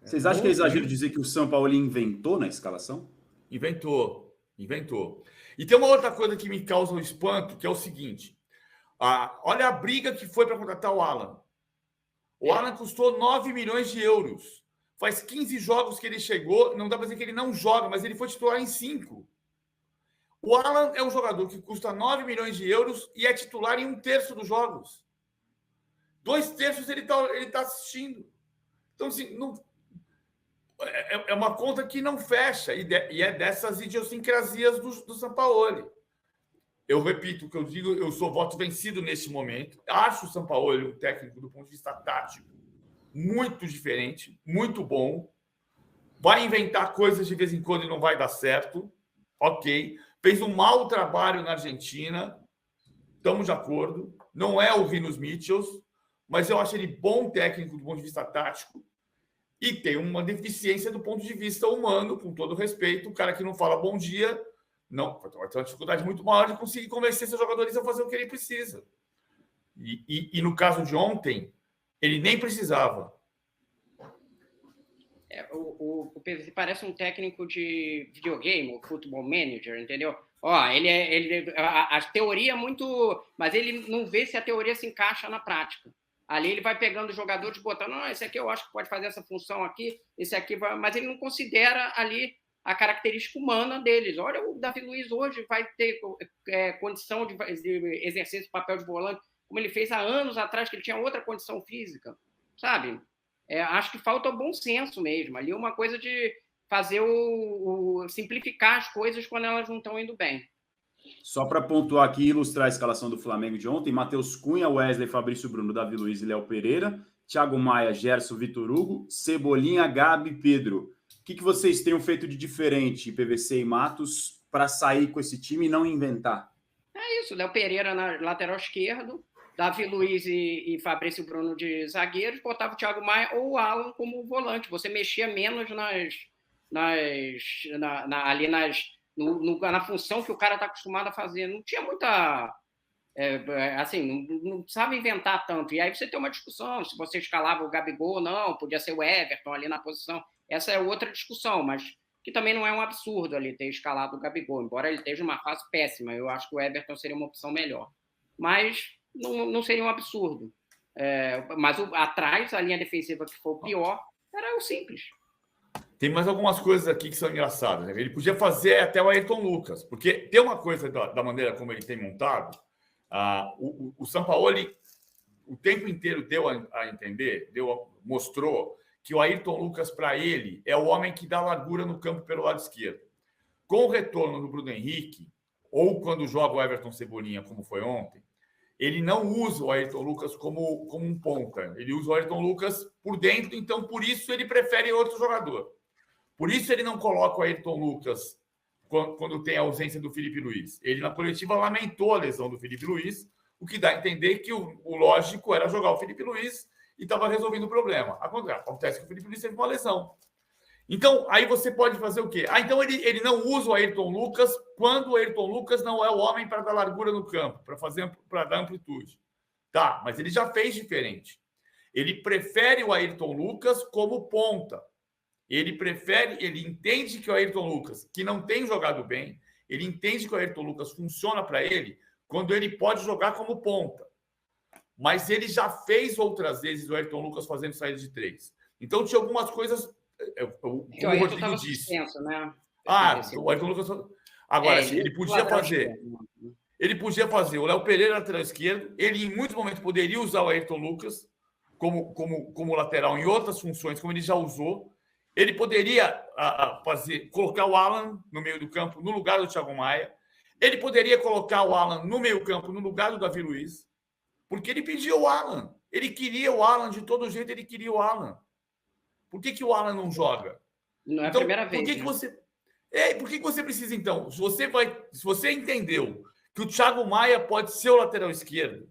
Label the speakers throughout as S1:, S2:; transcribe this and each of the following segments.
S1: Vocês acham que é exagero
S2: Muito.
S1: dizer que o São Paulo inventou na escalação?
S2: Inventou. E tem uma outra coisa que me causa um espanto, que é o seguinte. Olha a briga que foi para contratar o Alan. O Alan custou 9 milhões de euros. Faz 15 jogos que ele chegou, não dá para dizer que ele não joga, mas ele foi titular em 5. O Alan é um jogador que custa 9 milhões de euros e é titular em 1/3 dos jogos. 2/3 ele tá assistindo. Então, assim, é uma conta que não fecha, e é dessas idiosincrasias do Sampaoli. Eu repito o que eu digo, eu sou voto vencido nesse momento. Acho o Sampaoli um técnico do ponto de vista tático muito diferente, muito bom. Vai inventar coisas de vez em quando e não vai dar certo. Ok. Fez um mau trabalho na Argentina. Estamos de acordo. Não é o Rinos Mitchells, mas eu acho ele bom técnico do ponto de vista tático. E tem uma deficiência do ponto de vista humano, com todo respeito. O cara que não fala bom dia não vai ter uma dificuldade muito maior de conseguir convencer seus jogadores a fazer o que ele precisa. E no caso de ontem, ele nem precisava.
S3: O PVC parece um técnico de videogame, o Football Manager, entendeu? A teoria é muito... Mas ele não vê se a teoria se encaixa na prática. Ali ele vai pegando os jogadores, botando, não, esse aqui eu acho que pode fazer essa função aqui, esse aqui vai... Mas ele não considera ali a característica humana deles. Olha, o Davi Luiz hoje vai ter condição de exercer esse papel de volante, como ele fez há anos atrás, que ele tinha outra condição física, sabe? Acho que falta o bom senso mesmo. Ali uma coisa de fazer simplificar as coisas quando elas não estão indo bem.
S1: Só para pontuar aqui e ilustrar a escalação do Flamengo de ontem, Matheus Cunha, Wesley, Fabrício Bruno, Davi Luiz e Léo Pereira, Thiago Maia, Gerson, Vitor Hugo, Cebolinha, Gabi, Pedro. O que vocês tenham feito de diferente, PVC e Matos, para sair com esse time e não inventar?
S3: É isso, Léo Pereira na lateral esquerdo, Davi Luiz e Fabrício Bruno de zagueiros, botava o Thiago Maia ou o Alan como volante. Você mexia menos na função que o cara está acostumado a fazer. Não tinha muita... não precisava inventar tanto. E aí você tem uma discussão, se você escalava o Gabigol ou não, podia ser o Everton ali na posição. Essa é outra discussão, mas que também não é um absurdo ali ter escalado o Gabigol, embora ele esteja uma fase péssima. Eu acho que o Everton seria uma opção melhor. Mas não seria um absurdo. Mas atrás, a linha defensiva que foi o pior, era o simples.
S2: Tem mais algumas coisas aqui que são engraçadas. Né? Ele podia fazer até o Ayrton Lucas, porque tem uma coisa da maneira como ele tem montado. O Sampaoli, o tempo inteiro deu a entender, mostrou que o Ayrton Lucas, para ele, é o homem que dá largura no campo pelo lado esquerdo. Com o retorno do Bruno Henrique, ou quando joga o Everton Cebolinha, como foi ontem, ele não usa o Ayrton Lucas como um ponta. Ele usa o Ayrton Lucas por dentro, então, por isso, ele prefere outro jogador. Por isso, ele não coloca o Ayrton Lucas quando tem a ausência do Felipe Luiz. Ele, na coletiva, lamentou a lesão do Felipe Luiz, o que dá a entender que o lógico era jogar o Felipe Luiz e estava resolvendo o problema. Acontece que o Felipe Luiz teve uma lesão. Então, aí você pode fazer o quê? Então ele não usa o Ayrton Lucas quando o Ayrton Lucas não é o homem para dar largura no campo, para dar amplitude. Tá, mas ele já fez diferente. Ele prefere o Ayrton Lucas como ponta. Ele entende que o Ayrton Lucas, que não tem jogado bem, ele entende que o Ayrton Lucas funciona para ele quando ele pode jogar como ponta. Mas ele já fez outras vezes o Ayrton Lucas fazendo saída de 3. Então, tinha algumas coisas... Como o Rodrigo disse.
S3: Suspenso, né?
S2: O Ayrton Lucas... Agora, ele podia fazer... Ele podia fazer o Léo Pereira lateral esquerdo. Ele, em muitos momentos, poderia usar o Ayrton Lucas como lateral em outras funções, como ele já usou. Ele poderia colocar o Alan no meio do campo, no lugar do Thiago Maia. Ele poderia colocar o Alan no meio campo, no lugar do Davi Luiz. Porque ele pediu o Alan. Ele queria o Alan, de todo jeito ele queria o Alan. Por que o Alan não joga?
S3: Não é a primeira vez.
S2: Por que você precisa, então? Se você entendeu que o Thiago Maia pode ser o lateral esquerdo,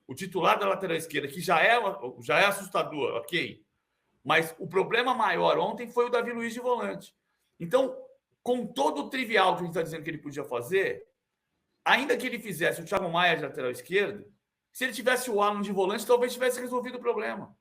S2: o titular da lateral esquerda, que já é assustador, ok. Mas o problema maior ontem foi o Davi Luiz de volante. Então, com todo o trivial que a gente está dizendo que ele podia fazer, ainda que ele fizesse o Thiago Maia de lateral esquerdo, se ele tivesse o Alan de volante, talvez tivesse resolvido o problema.